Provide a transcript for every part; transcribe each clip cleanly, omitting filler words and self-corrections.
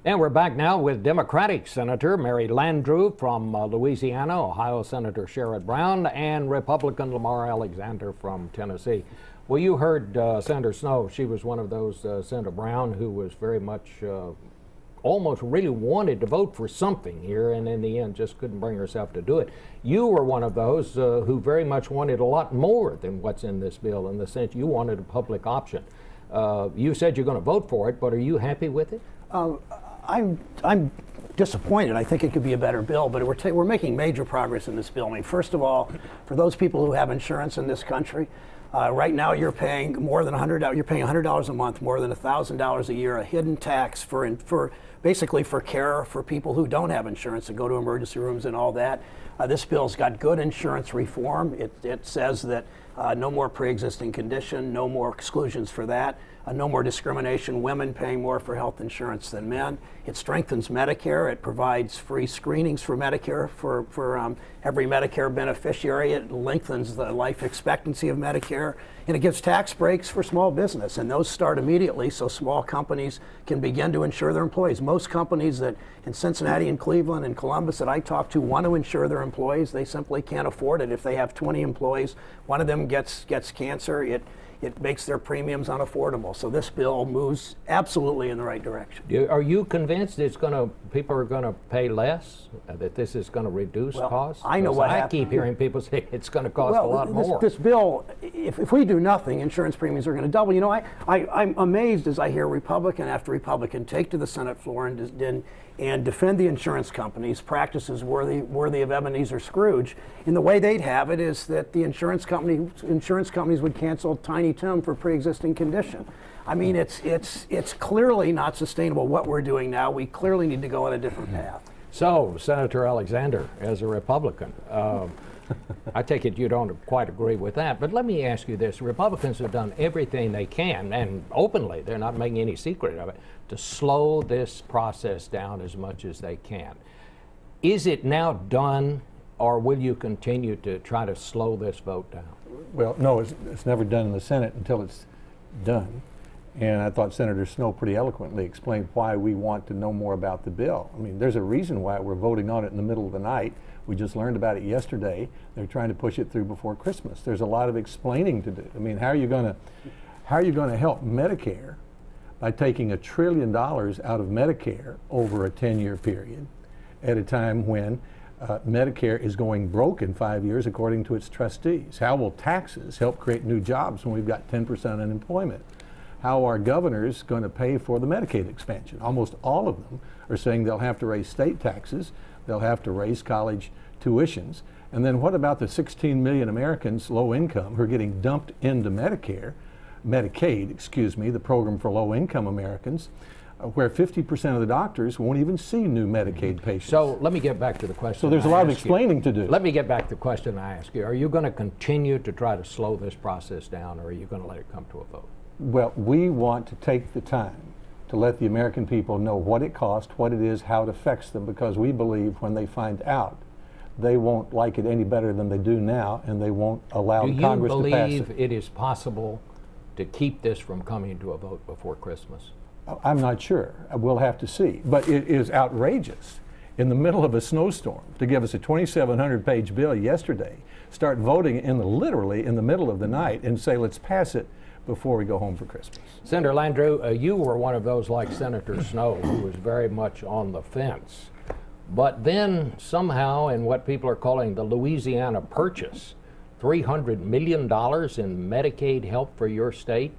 And we're back now with Democratic Senator Mary Landrieu from Louisiana, Ohio Senator Sherrod Brown, and Republican Lamar Alexander from Tennessee. Well, you heard Senator Snowe. She was one of those, Senator Brown, who was very much almost really wanted to vote for something here, and in the end just couldn't bring herself to do it. You were one of those who very much wanted a lot more than what's in this bill, in the sense you wanted a public option. You said you're going to vote for it, but are you happy with it? I'm disappointed. I think it could be a better bill, but we're making major progress in this bill. I mean, first of all, for those people who have insurance in this country, right now you're paying more than $100. You're paying $100 a month, more than $1,000 a year, a hidden tax for basically for care for people who don't have insurance and go to emergency rooms and all that. This bill's got good insurance reform. It says that no more pre-existing condition, no more exclusions for that, no more discrimination, women paying more for health insurance than men. It strengthens Medicare. It provides free screenings for Medicare for every Medicare beneficiary. It lengthens the life expectancy of Medicare. And it gives tax breaks for small business, and those start immediately so small companies can begin to insure their employees. Most companies that in Cincinnati and Cleveland and Columbus that I talk to want to insure their employees. They simply can't afford it. If they have 20 employees, one of them gets cancer, it makes their premiums unaffordable. So this bill moves absolutely in the right direction. Are you convinced people are going to pay less, that this is going to reduce costs? I know what I keep hearing people say it's going to cost a lot more. This bill, if we do nothing, insurance premiums are going to double. You know, I'm amazed as I hear Republican after Republican take to the Senate floor and defend the insurance companies' practices worthy of Ebenezer Scrooge. And the way they'd have it is that the insurance companies would cancel Tiny Tim for pre-existing condition. I mean, it's clearly not sustainable what we're doing now. We clearly need to go on a different path. So, Senator Alexander, as a Republican, I take it you don't quite agree with that, but let me ask you this. Republicans have done everything they can, and openly, they're not making any secret of it, to slow this process down as much as they can. Is it now done, or will you continue to try to slow this vote down? Well, no, it's never done in the Senate until it's done. And I thought Senator Snowe pretty eloquently explained why we want to know more about the bill. I mean, there's a reason why we're voting on it in the middle of the night. We just learned about it yesterday. They're trying to push it through before Christmas. There's a lot of explaining to do. I mean, how are you going to help Medicare by taking $1 trillion out of Medicare over a 10-year period at a time when Medicare is going broke in 5 years according to its trustees? How will taxes help create new jobs when we've got 10% unemployment? How are governors going to pay for the Medicaid expansion? Almost all of them are saying they'll have to raise state taxes, they'll have to raise college tuitions. And then what about the 16 million Americans, low income, who are getting dumped into Medicaid, the program for low income Americans, where 50% of the doctors won't even see new Medicaid patients. So let me get back to the question. So there's a lot of explaining to do. Let me get back to the question I asked you. Are you going to continue to try to slow this process down, or are you going to let it come to a vote? Well, we want to take the time to let the American people know what it costs, what it is, how it affects them, because we believe when they find out, they won't like it any better than they do now, and they won't allow Congress to pass it. Do you believe it is possible to keep this from coming to a vote before Christmas? I'm not sure. We'll have to see. But it is outrageous in the middle of a snowstorm to give us a 2,700-page bill yesterday, start voting literally in the middle of the night, and say, let's pass it before we go home for Christmas. Senator Landrieu, you were one of those like Senator Snowe who was very much on the fence. But then somehow in what people are calling the Louisiana Purchase, $300 million in Medicaid help for your state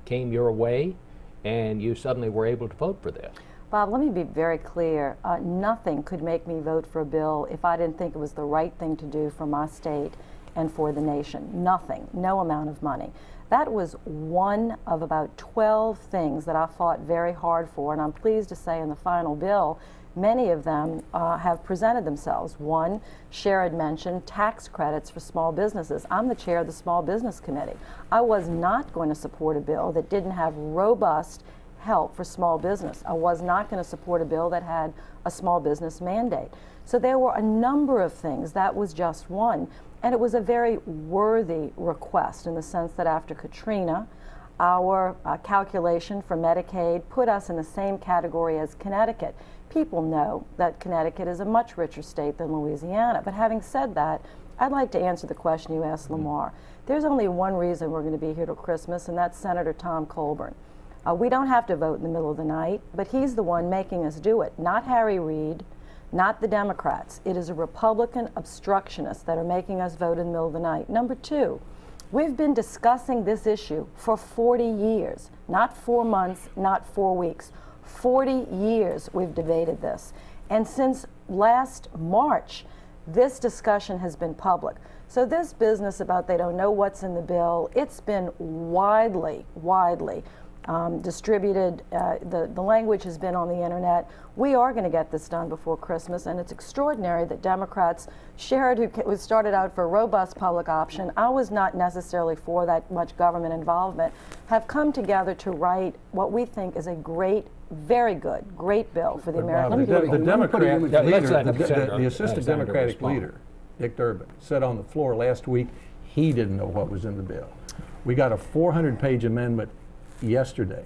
came your way, and you suddenly were able to vote for this. Bob, let me be very clear. Nothing could make me vote for a bill if I didn't think it was the right thing to do for my state and for the nation. Nothing, no amount of money. That was one of about 12 things that I fought very hard for, and I'm pleased to say in the final bill, many of them have presented themselves. One, Sherrod mentioned tax credits for small businesses. I'm the chair of the Small Business Committee. I was not going to support a bill that didn't have robust help for small business. I was not going to support a bill that had a small business mandate. So there were a number of things. That was just one. And it was a very worthy request in the sense that after Katrina, our calculation for Medicaid put us in the same category as Connecticut. People know that Connecticut is a much richer state than Louisiana. But having said that, I'd like to answer the question you asked Lamar. There's only one reason we're going to be here till Christmas, and that's Senator Tom Colburn. We don't have to vote in the middle of the night, but he's the one making us do it, not Harry Reid, not the Democrats. It is a Republican obstructionists that are making us vote in the middle of the night. Number two, we've been discussing this issue for 40 years, not 4 months, not 4 weeks. 40 years we've debated this. And since last March, this discussion has been public. So this business about they don't know what's in the bill, it's been widely distributed. The language has been on the internet. We are going to get this done before Christmas, and it's extraordinary that Democrats, Sherrod, who started out for a robust public option, I was not necessarily for that much government involvement, have come together to write what we think is a great, very good, great bill for the American people. The Democrat leader, Alexander the assistant Democratic respond. leader, Dick Durbin, said on the floor last week he didn't know what was in the bill. We got a 400-page amendment yesterday.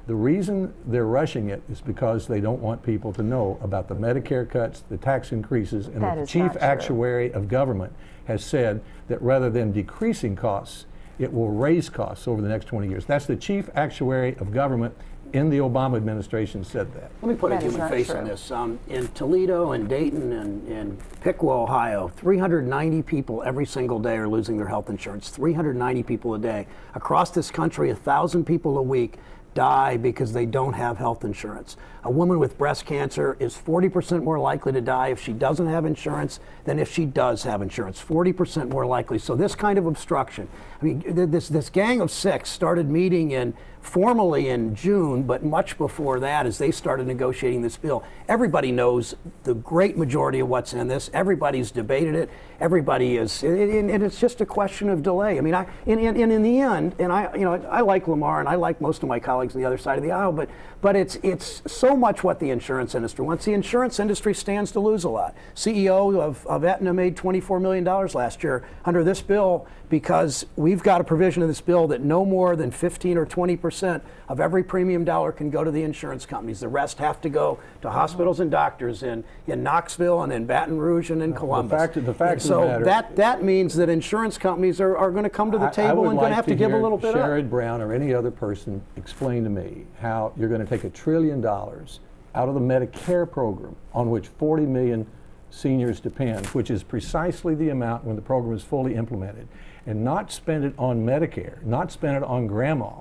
The reason they're rushing it is because they don't want people to know about the Medicare cuts, the tax increases, and That the is chief not true. actuary of government has said that rather than decreasing costs, it will raise costs over the next 20 years. That's the chief actuary of government in the Obama administration said that. Let me put a That is human not face true. on this. In Toledo and Dayton and Piqua, Ohio, 390 people every single day are losing their health insurance. 390 people a day. Across this country, 1,000 people a week die because they don't have health insurance. A woman with breast cancer is 40% more likely to die if she doesn't have insurance than if she does have insurance. 40% more likely. So this kind of obstruction, I mean, this gang of six started meeting formally in June, but much before that, as they started negotiating this bill. Everybody knows the great majority of what's in this. Everybody's debated it. Everybody is, and it's just a question of delay. I mean, in the end, and I like Lamar and I like most of my colleagues on the other side of the aisle, but it's so much what the insurance industry wants. The insurance industry stands to lose a lot. CEO of Aetna made $24 million last year under this bill because we've got a provision in this bill that no more than 15 or 20% of every premium dollar can go to the insurance companies. The rest have to go to hospitals and doctors in Knoxville and in Baton Rouge and in Columbus. The fact so of the matter, that means that insurance companies are going to come to the table and going to have to give a little bit up. Sherrod Brown or any other person explain to me how you're going to take $1 trillion out of the Medicare program on which 40 million seniors depend, which is precisely the amount when the program is fully implemented, and not spend it on Medicare, not spend it on grandma,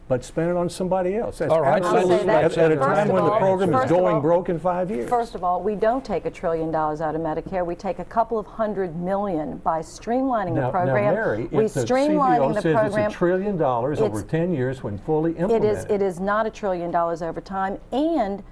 but spend it on somebody else. That's all right, absolutely at a time when the program is going broke in 5 years. First of all, we don't take $1 trillion out of Medicare. We take a couple of $100 million by streamlining the program. Now, Mary, we if the streamlining CBO the says program. it's $1 trillion over 10 years when fully implemented. It is not $1 trillion over time, and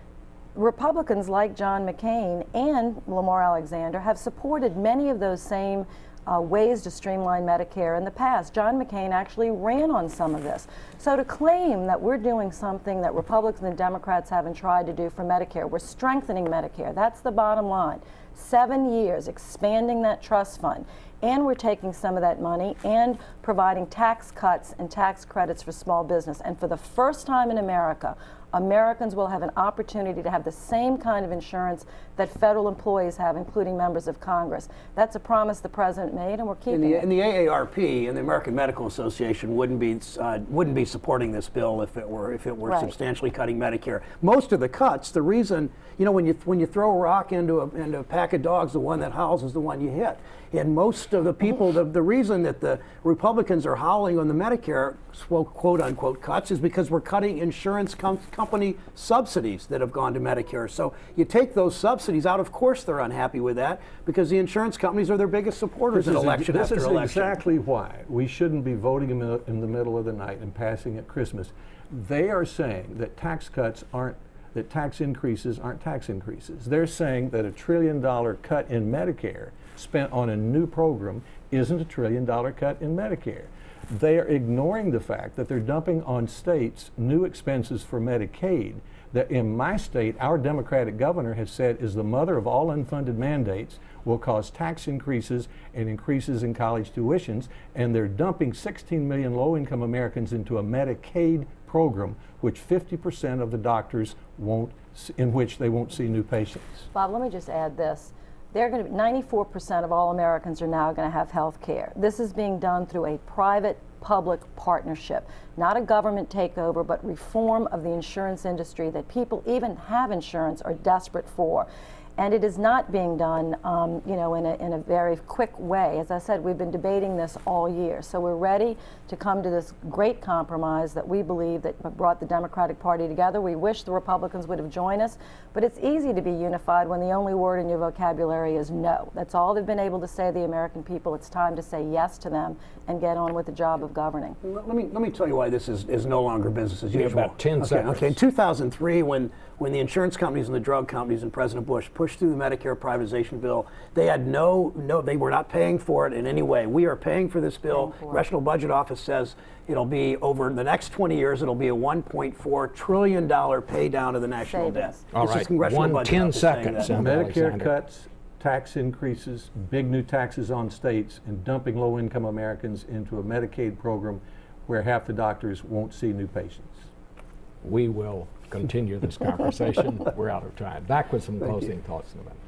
Republicans like John McCain and Lamar Alexander have supported many of those same ways to streamline Medicare in the past. John McCain actually ran on some of this. So to claim that we're doing something that Republicans and Democrats haven't tried to do for Medicare, we're strengthening Medicare. That's the bottom line. 7 years expanding that trust fund. And we're taking some of that money and providing tax cuts and tax credits for small business. And for the first time in America, Americans will have an opportunity to have the same kind of insurance that federal employees have, including members of Congress. That's a promise the president made, and we're keeping it. And the AARP and the American Medical Association wouldn't be supporting this bill if it were Right. substantially cutting Medicare. Most of the cuts, the reason, when you throw a rock into a pack of dogs, the one that howls is the one you hit. And most of the people, the reason that the Republicans are howling on the Medicare quote unquote cuts is because we're cutting insurance company subsidies that have gone to Medicare. So you take those subsidies out, of course they're unhappy with that because the insurance companies are their biggest supporters in election after election. This is exactly why we shouldn't be voting in the middle of the night and passing at Christmas. They are saying that tax increases aren't tax increases. They're saying that $1 trillion cut in Medicare spent on a new program isn't $1 trillion cut in Medicare. They are ignoring the fact that they're dumping on states new expenses for Medicaid that in my state, our Democratic governor has said is the mother of all unfunded mandates, will cause tax increases and increases in college tuitions, and they're dumping 16 million low-income Americans into a Medicaid program, which 50% of the doctors won't, in which they won't see new patients. Bob, let me just add this. They're going to be 94% of all Americans are now going to have health care. This is being done through a private-public partnership, not a government takeover, but reform of the insurance industry that people even have insurance are desperate for. And it is not being done, you know, in a very quick way. As I said, we've been debating this all year. So we're ready to come to this great compromise that we believe that brought the Democratic Party together. We wish the Republicans would have joined us, but it's easy to be unified when the only word in your vocabulary is no. That's all they've been able to say to the American people. It's time to say yes to them and get on with the job of governing. Let me tell you why this is no longer business as usual. About 10 seconds. Okay, in 2003, when the insurance companies and the drug companies and President Bush pushed through the Medicare privatization bill, they had they were not paying for it in any way. We are paying for this bill. Congressional Budget Office says it'll be over the next 20 years, it'll be a $1.4 trillion pay down of the national debt. All right, 10 seconds. Medicare cuts, tax increases, big new taxes on states, and dumping low-income Americans into a Medicaid program where half the doctors won't see new patients. We will continue this conversation. We're out of time. Back with some closing thoughts in a minute.